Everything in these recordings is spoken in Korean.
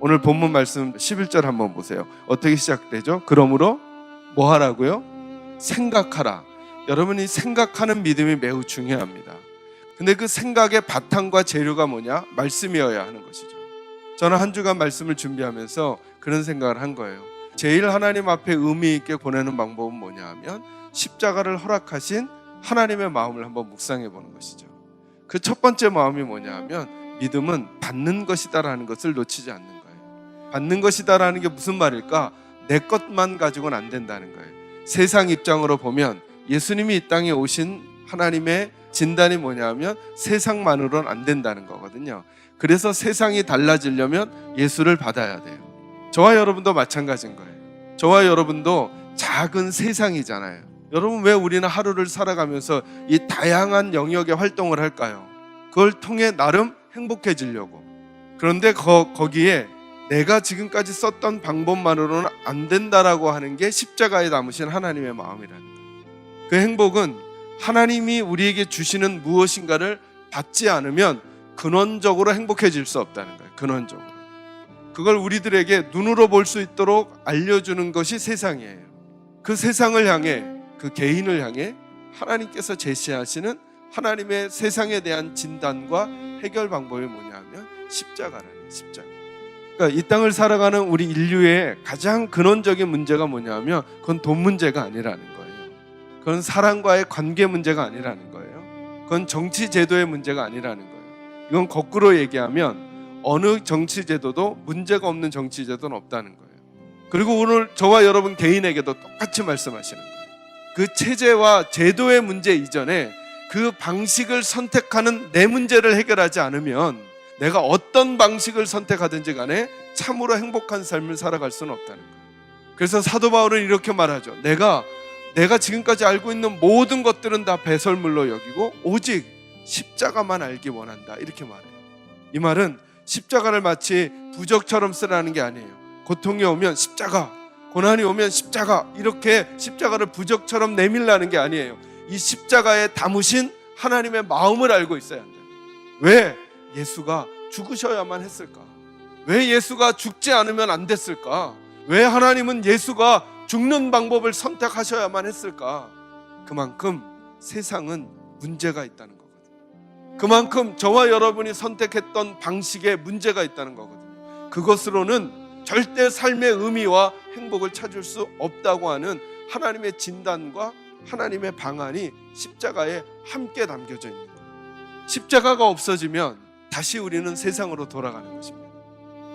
오늘 본문 말씀 11절 한번 보세요. 어떻게 시작되죠? 그러므로 뭐 하라고요? 생각하라. 여러분이 생각하는 믿음이 매우 중요합니다. 근데 그 생각의 바탕과 재료가 뭐냐? 말씀이어야 하는 것이죠. 저는 한 주간 말씀을 준비하면서 그런 생각을 한 거예요. 제일 하나님 앞에 의미 있게 보내는 방법은 뭐냐 하면 십자가를 허락하신 하나님의 마음을 한번 묵상해 보는 것이죠. 그 첫 번째 마음이 뭐냐 하면 믿음은 받는 것이다라는 것을 놓치지 않는 거예요. 받는 것이다라는 게 무슨 말일까? 내 것만 가지고는 안 된다는 거예요. 세상 입장으로 보면 예수님이 이 땅에 오신 하나님의 진단이 뭐냐 하면 세상만으로는 안 된다는 거거든요. 그래서 세상이 달라지려면 예수를 받아야 돼요. 저와 여러분도 마찬가지인 거예요. 저와 여러분도 작은 세상이잖아요. 여러분, 왜 우리는 하루를 살아가면서 이 다양한 영역의 활동을 할까요? 그걸 통해 나름 행복해지려고. 그런데 거기에 내가 지금까지 썼던 방법만으로는 안 된다라고 하는 게 십자가에 담으신 하나님의 마음이라는 거예요. 그 행복은 하나님이 우리에게 주시는 무엇인가를 받지 않으면 근원적으로 행복해질 수 없다는 거예요. 근원적으로. 그걸 우리들에게 눈으로 볼 수 있도록 알려주는 것이 세상이에요. 그 세상을 향해, 그 개인을 향해 하나님께서 제시하시는 하나님의 세상에 대한 진단과 해결 방법이 뭐냐 하면 십자가라는 십자가. 그러니까 이 땅을 살아가는 우리 인류의 가장 근원적인 문제가 뭐냐 하면 그건 돈 문제가 아니라는 거예요. 그건 사람과의 관계 문제가 아니라는 거예요. 그건 정치 제도의 문제가 아니라는 거예요. 이건 거꾸로 얘기하면 어느 정치 제도도 문제가 없는 정치 제도는 없다는 거예요. 그리고 오늘 저와 여러분 개인에게도 똑같이 말씀하시는 거예요. 그 체제와 제도의 문제 이전에 그 방식을 선택하는 내 문제를 해결하지 않으면 내가 어떤 방식을 선택하든지 간에 참으로 행복한 삶을 살아갈 수는 없다는 거예요. 그래서 사도 바울은 이렇게 말하죠. 내가 지금까지 알고 있는 모든 것들은 다 배설물로 여기고 오직 십자가만 알기 원한다. 이렇게 말해요. 이 말은 십자가를 마치 부적처럼 쓰라는 게 아니에요. 고통이 오면 십자가, 고난이 오면 십자가, 이렇게 십자가를 부적처럼 내밀라는 게 아니에요. 이 십자가에 담으신 하나님의 마음을 알고 있어야 한다. 왜 예수가 죽으셔야만 했을까? 왜 예수가 죽지 않으면 안 됐을까? 왜 하나님은 예수가 죽는 방법을 선택하셔야만 했을까? 그만큼 세상은 문제가 있다는 거거든요. 그만큼 저와 여러분이 선택했던 방식에 문제가 있다는 거거든요. 그것으로는 절대 삶의 의미와 행복을 찾을 수 없다고 하는 하나님의 진단과 하나님의 방안이 십자가에 함께 담겨져 있는 거예요. 십자가가 없어지면 다시 우리는 세상으로 돌아가는 것입니다.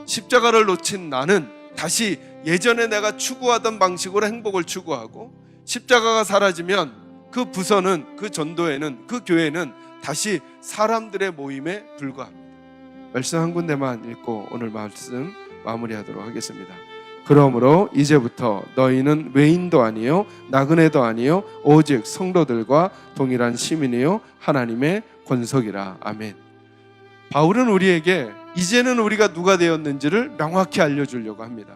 십자가를 놓친 나는 다시 예전에 내가 추구하던 방식으로 행복을 추구하고, 십자가가 사라지면 그 부서는, 그 전도회는, 그 교회는 다시 사람들의 모임에 불과합니다. 말씀 한 군데만 읽고 오늘 말씀 마무리하도록 하겠습니다. 그러므로 이제부터 너희는 외인도 아니요 나그네도 아니요 오직 성도들과 동일한 시민이요 하나님의 권속이라. 아멘. 바울은 우리에게 이제는 우리가 누가 되었는지를 명확히 알려주려고 합니다.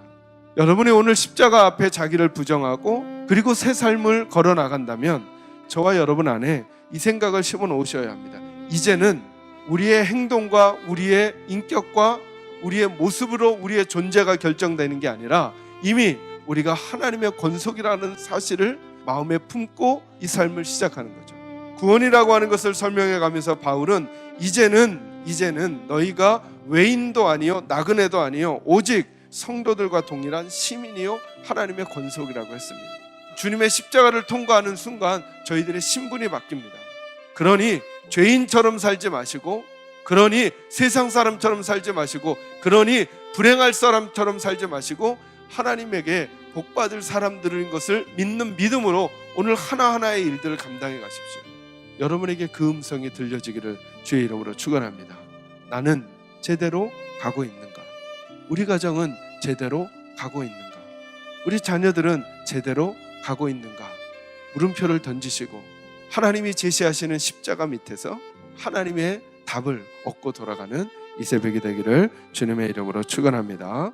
여러분이 오늘 십자가 앞에 자기를 부정하고 그리고 새 삶을 걸어 나간다면 저와 여러분 안에 이 생각을 심어놓으셔야 합니다. 이제는 우리의 행동과 우리의 인격과 우리의 모습으로 우리의 존재가 결정되는 게 아니라 이미 우리가 하나님의 권속이라는 사실을 마음에 품고 이 삶을 시작하는 거죠. 구원이라고 하는 것을 설명해 가면서 바울은 이제는 너희가 외인도 아니요 나그네도 아니요 오직 성도들과 동일한 시민이요 하나님의 권속이라고 했습니다. 주님의 십자가를 통과하는 순간 저희들의 신분이 바뀝니다. 그러니 죄인처럼 살지 마시고, 그러니 세상 사람처럼 살지 마시고, 그러니 불행할 사람처럼 살지 마시고 하나님에게 복받을 사람들인 것을 믿는 믿음으로 오늘 하나하나의 일들을 감당해 가십시오. 여러분에게 그 음성이 들려지기를 주의 이름으로 축원합니다. 나는 제대로 가고 있는가? 우리 가정은 제대로 가고 있는가? 우리 자녀들은 제대로 가고 있는가? 물음표를 던지시고 하나님이 제시하시는 십자가 밑에서 하나님의 답을 얻고 돌아가는 이 새벽이 되기를 주님의 이름으로 축원합니다.